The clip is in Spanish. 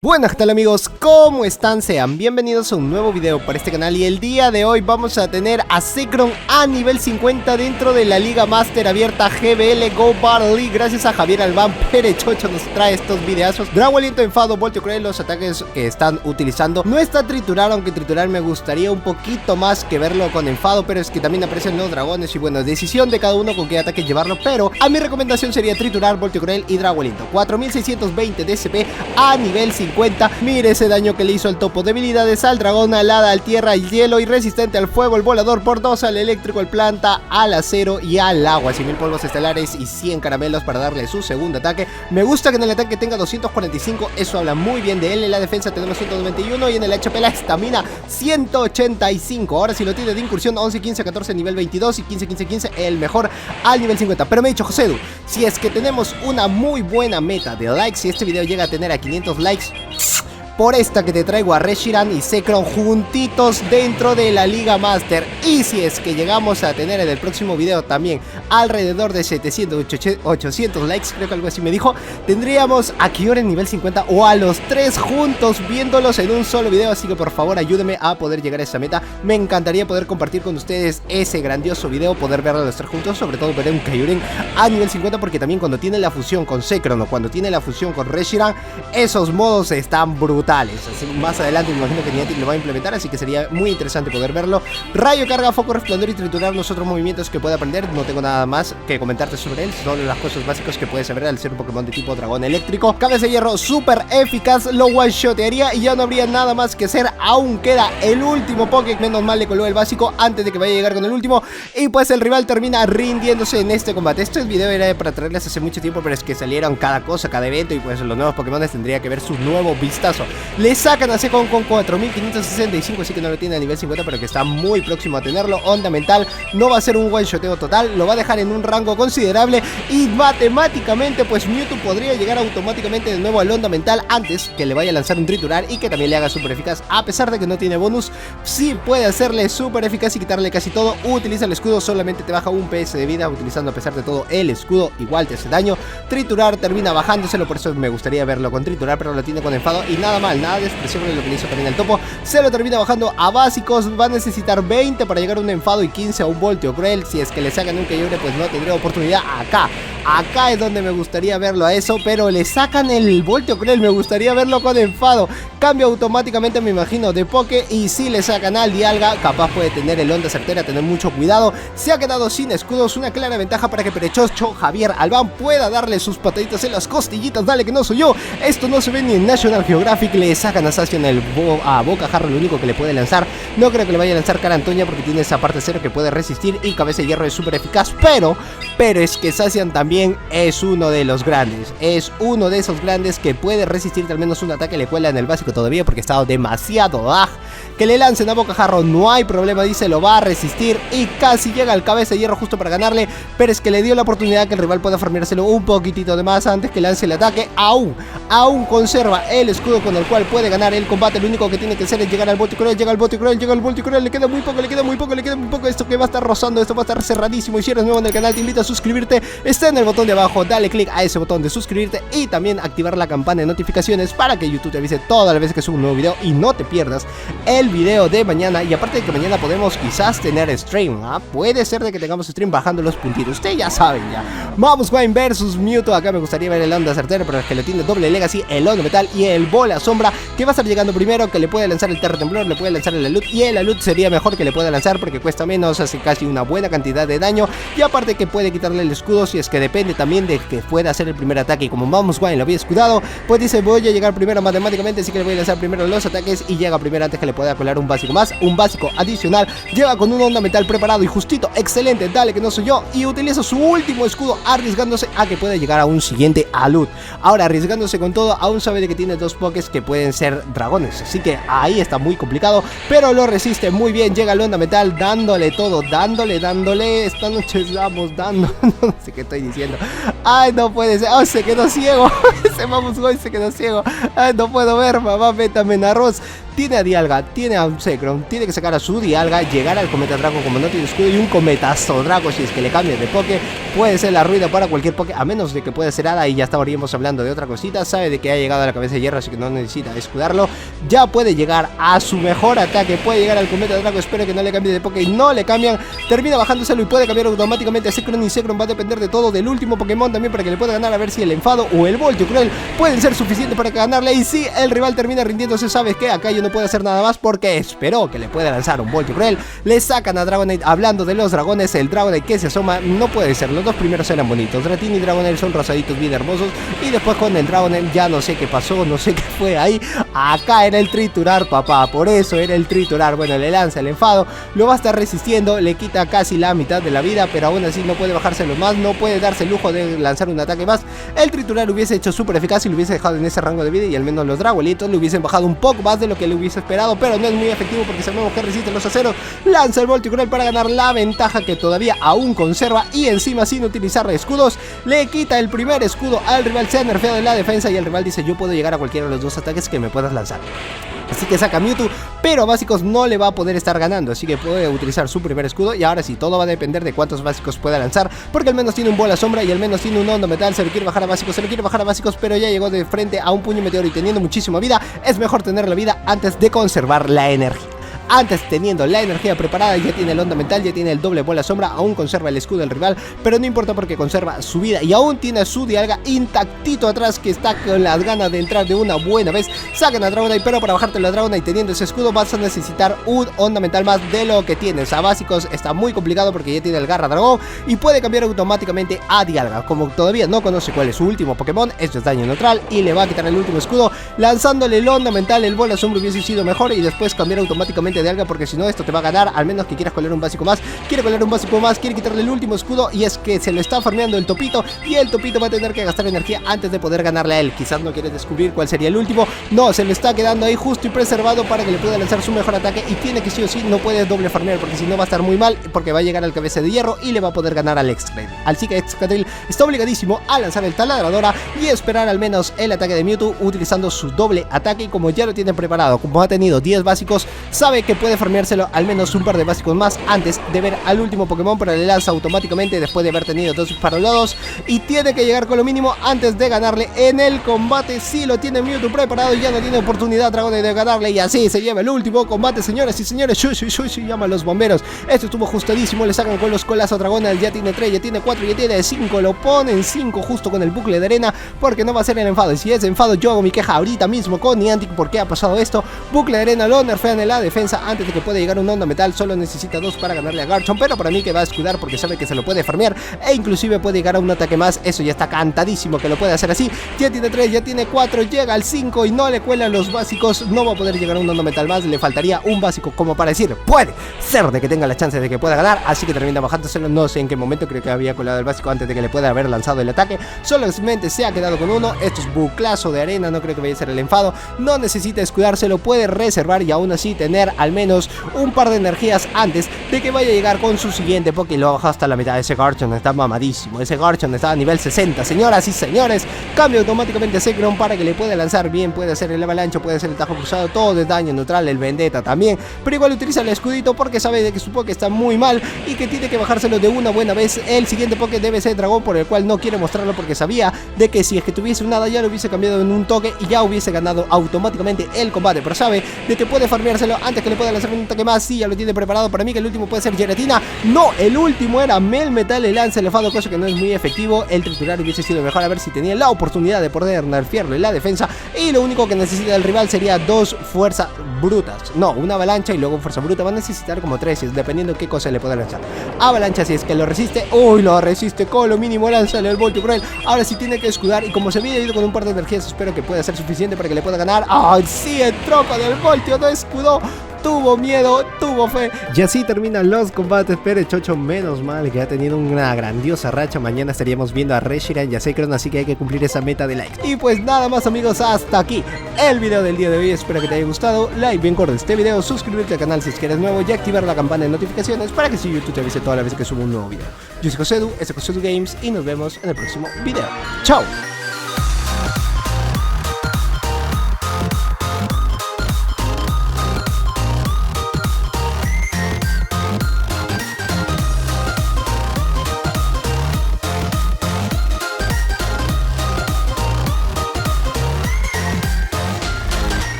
Buenas, ¿qué tal amigos? ¿Cómo están? Sean bienvenidos a un nuevo video para este canal y el día de hoy vamos a tener a Zekrom a nivel 50 dentro de la Liga Master abierta GBL Go Battle League. Gracias a Javier Albán Perechocho nos trae estos videazos. Drago Aliento, Enfado, Voltio Cruel, los ataques que están utilizando. No está Triturar, aunque Triturar me gustaría un poquito más que verlo con Enfado, pero es que también aparecen los dragones y bueno, decisión de cada uno con qué ataque llevarlo, pero a mi recomendación sería Triturar, Voltio Cruel y Drago Aliento. 4620 de SP a nivel 50. Mire ese daño que le hizo el topo. Debilidades al dragón, alada, al tierra, al hielo y resistente al fuego, el volador por 2, al eléctrico, al planta, al acero y al agua. 100.000 polvos estelares y 100 caramelos para darle su segundo ataque. Me gusta que en el ataque tenga 245, eso habla muy bien de él. En la defensa tenemos 191 y en el HP la estamina 185. Ahora si lo tiene de incursión 11, 15, 14 nivel 22 y 15, 15, 15 el mejor al nivel 50. Pero me ha dicho Josedu, si es que tenemos una muy buena meta de likes, si este video llega a tener a 500 likes, por esta que te traigo a Reshiram y Zekrom juntitos dentro de la Liga Master. Y si es que llegamos a tener en el próximo video también alrededor de 700, 800 likes, creo que algo así me dijo, tendríamos a Kiore en nivel 50 o a los tres juntos viéndolos en un solo video. Así que por favor ayúdenme a poder llegar a esa meta. Me encantaría poder compartir con ustedes ese grandioso video, poder verlo los tres juntos. Sobre todo ver un Kyurem a nivel 50, porque también cuando tiene la fusión con Zekrom o cuando tiene la fusión con Reshiram, esos modos están brutales. Así, más adelante me imagino que Niantic lo va a implementar, así que sería muy interesante poder verlo. Rayo, carga, foco, resplandor y triturar los otros movimientos que puede aprender. No tengo nada más que comentarte sobre él, son las cosas básicas que puedes saber al ser un Pokémon de tipo dragón eléctrico. Cabeza de hierro súper eficaz, lo one-shotearía y ya no habría nada más que hacer. Aún queda el último Poké, menos mal le coló el básico antes de que vaya a llegar con el último. Y pues el rival termina rindiéndose en este combate. Este video era para traerles hace mucho tiempo, pero es que salieron cada cosa, cada evento, y pues los nuevos Pokémon tendría que ver su nuevo vistazo. Le sacan a Zekrom con 4565, así que no lo tiene a nivel 50, pero que está muy próximo a tenerlo. Onda mental, no va a ser un one shoteo total, lo va a dejar en un rango considerable y matemáticamente pues Mewtwo podría llegar automáticamente de nuevo al onda mental antes que le vaya a lanzar un triturar y que también le haga super eficaz. A pesar de que no tiene bonus, sí puede hacerle super eficaz y quitarle casi todo. Utiliza el escudo, solamente te baja un PS de vida utilizando a pesar de todo el escudo, igual te hace daño. Triturar termina bajándoselo, por eso me gustaría verlo con triturar, pero lo tiene con enfado y nada mal, nada de expresión de lo que le hizo también el topo. Se lo termina bajando a básicos, va a necesitar 20 para llegar a un enfado y 15 a un Voltio Cruel. Si es que le sacan un Kyurem pues no tendría oportunidad. Acá es donde me gustaría verlo a eso, pero le sacan el Voltio Cruel, me gustaría verlo con enfado. Cambia automáticamente, me imagino, de Poké, y si le sacan al Dialga, capaz puede tener el onda certera, tener mucho cuidado. Se ha quedado sin escudos, una clara ventaja para que Perechocho Javier Albán pueda darle sus pataditas en las costillitas. Dale que no soy yo, esto no se ve ni en National Geographic. Le sacan a Zacian a Bocajarro, lo único que le puede lanzar. No creo que le vaya a lanzar Cara Antonia porque tiene esa parte cero que puede resistir, y Cabeza de Hierro es súper eficaz, pero es que Zacian también es uno de los grandes, es uno de esos grandes que puede resistir al menos un ataque. Le cuela en el básico todavía porque ha estado demasiado que le lancen a Bocajarro, no hay problema, dice, lo va a resistir y casi llega al Cabeza de Hierro justo para ganarle, pero es que le dio la oportunidad que el rival pueda farmeárselo un poquitito de más antes que lance el ataque. Aún conserva el escudo con el cual puede ganar el combate. Lo único que tiene que hacer es llegar al Voltio Cruel, llega al Voltio Cruel, le queda muy poco, esto que va a estar rozando, esto va a estar cerradísimo. Y si eres nuevo en el canal te invito a suscribirte, está en el botón de abajo, dale click a ese botón de suscribirte y también activar la campana de notificaciones para que YouTube te avise todas las veces que subo un nuevo video y no te pierdas el video de mañana. Y aparte de que mañana podemos quizás tener stream, puede ser de que tengamos stream bajando los puntitos, ustedes ya saben ya. Vamos, Wine versus Mewtwo. Acá me gustaría ver el onda certero, pero es que le tiene doble legacy, el onda metal y el bola sombra, que va a estar llegando primero, que le puede lanzar el terra temblor, le puede lanzar el alut, y el alut sería mejor que le pueda lanzar porque cuesta menos, hace casi una buena cantidad de daño, y aparte que puede quitarle el escudo si es que depende también de que pueda hacer el primer ataque. Y como Vamos Wine lo había escudado, pues dice voy a llegar primero matemáticamente, así que le voy a lanzar primero los ataques y llega primero antes que le pueda colar un básico más, un básico adicional. Llega con un onda metal preparado y justito, excelente, dale que no soy yo, y utiliza su último escudo arriesgándose a que pueda llegar a un siguiente alut. Ahora arriesgándose con todo, aún sabe de que tiene dos pokés que pueden ser dragones, así que ahí está muy complicado, pero lo resiste muy bien. Llega el onda metal dándole todo, dándole, esta noche estamos dando, no sé qué estoy diciendo. Ay, no puede ser, se quedó ciego. Ese Vamos Wine se quedó ciego. Ay, no puedo ver, mamá, métame en arroz. tiene a Dialga, tiene a Zekrom, tiene que sacar a su Dialga, llegar al Cometa Draco como no tiene escudo y un Cometazo Draco si es que le cambia de Poké. Puede ser la ruina para cualquier Poké, a menos de que pueda ser Hada y ya estaríamos hablando de otra cosita. Sabe de que ha llegado a la cabeza de hierro, así que no necesita escudarlo. Ya puede llegar a su mejor ataque, puede llegar al Cometa Draco, espero que no le cambie de Poké y no le cambian. Termina bajándoselo y puede cambiar automáticamente a Zekrom y Zekrom va a depender de todo del último Pokémon también para que le pueda ganar, a ver si el enfado o el Voltio Cruel pueden ser suficientes para ganarle. Y si el rival termina rindiéndose, sabes que acá yo no puedo hacer nada más porque esperó que le pueda lanzar un Voltio Cruel. Le sacan a Dragonite. Hablando de los dragones, el Dragonite que se asoma no puede ser, los dos primeros eran bonitos, Dratini y Dragonite son rosaditos bien hermosos y después con el Dragonite ya no sé qué pasó, no sé qué fue ahí. Acá era el triturar, papá, por eso era el triturar. Bueno, le lanza el enfado, lo va a estar resistiendo, le quita casi la mitad de la vida, pero aún así no puede bajárselo más, no puede darse el lujo de lanzar un ataque más. El triturar hubiese hecho súper eficaz y lo hubiese dejado en ese rango de vida y al menos los Dragolitos le hubiesen bajado un poco más de lo que le hubiese esperado, pero no es muy efectivo porque sabemos que resiste los aceros. Lanza el Voltio Cruel para ganar la ventaja que todavía aún conserva y encima sin utilizar escudos le quita el primer escudo al rival. Se ha nerfeado en la defensa y el rival dice: yo puedo llegar a cualquiera de los dos ataques que me puedas lanzar. Así que saca Mewtwo, pero a básicos no le va a poder estar ganando, así que puede utilizar su primer escudo. Y ahora sí, todo va a depender de cuántos básicos pueda lanzar, porque al menos tiene un bola sombra y al menos tiene un hondo metal. Se lo quiere bajar a básicos, pero ya llegó de frente a un puño meteoro y teniendo muchísima vida, es mejor tener la vida antes de conservar la energía. Antes, teniendo la energía preparada, ya tiene el onda mental, ya tiene el doble bola sombra, aún conserva el escudo del rival, pero no importa porque conserva su vida y aún tiene su Dialga intactito atrás que está con las ganas de entrar de una buena vez. Sacan a Dragonite, pero para bajarte la Dragonite teniendo ese escudo vas a necesitar un onda mental más de lo que tienes. A básicos está muy complicado porque ya tiene el Garra Dragón y puede cambiar automáticamente a Dialga. Como todavía no conoce cuál es su último Pokémon, esto es daño neutral y le va a quitar el último escudo, lanzándole el onda mental. El bola sombra hubiese sido mejor y después cambiar automáticamente de Alga, porque si no esto te va a ganar, al menos que quieras colar un básico más. Quiere colar un básico más, quiere quitarle el último escudo y es que se lo está farmeando el Topito y el Topito va a tener que gastar energía antes de poder ganarle a él. Quizás no quiere descubrir cuál sería el último, no, se le está quedando ahí justo y preservado para que le pueda lanzar su mejor ataque y tiene que sí o sí, no puede doble farmear porque si no va a estar muy mal, porque va a llegar al cabeza de hierro y le va a poder ganar al Excadrill. Así que Excadrill está obligadísimo a lanzar el taladradora y esperar al menos el ataque de Mewtwo utilizando su doble ataque, y como ya lo tiene preparado, como ha tenido 10 básicos, sabe que puede farmeárselo al menos un par de básicos más antes de ver al último Pokémon, pero le lanza automáticamente después de haber tenido 2 parolados y tiene que llegar con lo mínimo antes de ganarle en el combate. Si lo tiene Mewtwo preparado, ya no tiene oportunidad Dragon de ganarle y así se lleva el último combate, señoras y señores. Shui, llaman los bomberos. Esto estuvo ajustadísimo, le sacan con los colazos a Dragonite, ya tiene 3, ya tiene 4, ya tiene 5, lo ponen 5 justo con el bucle de arena porque no va a ser el enfado. Y si es enfado, yo hago mi queja ahorita mismo con Niantic porque ha pasado esto. Bucle de arena lo nerfean en la defensa antes de que pueda llegar un onda metal, solo necesita 2 para ganarle a Garchomp, pero para mí que va a escudar porque sabe que se lo puede farmear e inclusive puede llegar a un ataque más. Eso ya está cantadísimo que lo puede hacer así. Ya tiene 3, ya tiene 4, llega al 5 y no le cuelan los básicos, no va a poder llegar a un onda metal más, le faltaría un básico como para decir puede ser de que tenga la chance de que pueda ganar, así que termina bajándoselo. No sé en qué momento, creo que había colado el básico antes de que le pueda haber lanzado el ataque, solamente se ha quedado con uno. Esto es buclazo de arena, no creo que vaya a ser el enfado, no necesita escudárselo, puede reservar y aún así tener al menos un par de energías antes de que vaya a llegar con su siguiente Poké. Lo baja hasta la mitad. Ese Garchomp está mamadísimo, ese Garchomp está a nivel 60, señoras y señores. Cambia automáticamente a Zekrom para que le pueda lanzar bien, puede hacer el avalancho, puede hacer el tajo cruzado, todo de daño neutral, el Vendetta también, pero igual utiliza el escudito porque sabe de que su Poké está muy mal y que tiene que bajárselo de una buena vez. El siguiente Poké debe ser Dragón, por el cual no quiere mostrarlo porque sabía de que si es que tuviese un nada ya lo hubiese cambiado en un toque y ya hubiese ganado automáticamente el combate, pero sabe de que puede farmeárselo antes que le pueda lanzar un ataque más. Sí, ya lo tiene preparado. Para mí que el último puede ser Giratina. No, el último era Melmetal, el lanza elefado, cosa que no es muy efectivo. El triturar hubiese sido mejor, a ver si tenía la oportunidad de poder nerfearlo en la defensa. Y lo único que necesita el rival sería 2 fuerzas brutas. No, una avalancha y luego fuerza bruta. Va a necesitar como 3, dependiendo qué cosa le pueda lanzar. Avalancha si es que lo resiste. Uy, lo resiste con lo mínimo. Lánzale el Voltio Cruel. Ahora sí tiene que escudar y como se había ido con un par de energías, espero que pueda ser suficiente para que le pueda ganar. ¡Ay, sí! El tropa del Voltio no escudó. Tuvo miedo, tuvo fe. Y así terminan los combates. Pero Chocho, menos mal que ha tenido una grandiosa racha. Mañana estaríamos viendo a Reshiram y a Zekrom, así que hay que cumplir esa meta de likes. Y pues nada más, amigos, hasta aquí el video del día de hoy. Espero que te haya gustado. Like bien corto este video, suscribirte al canal si es que eres nuevo y activar la campana de notificaciones para que si YouTube te avise toda la vez que subo un nuevo video. Yo soy Josedu, este es Josedu Games y nos vemos en el próximo video. ¡Chao!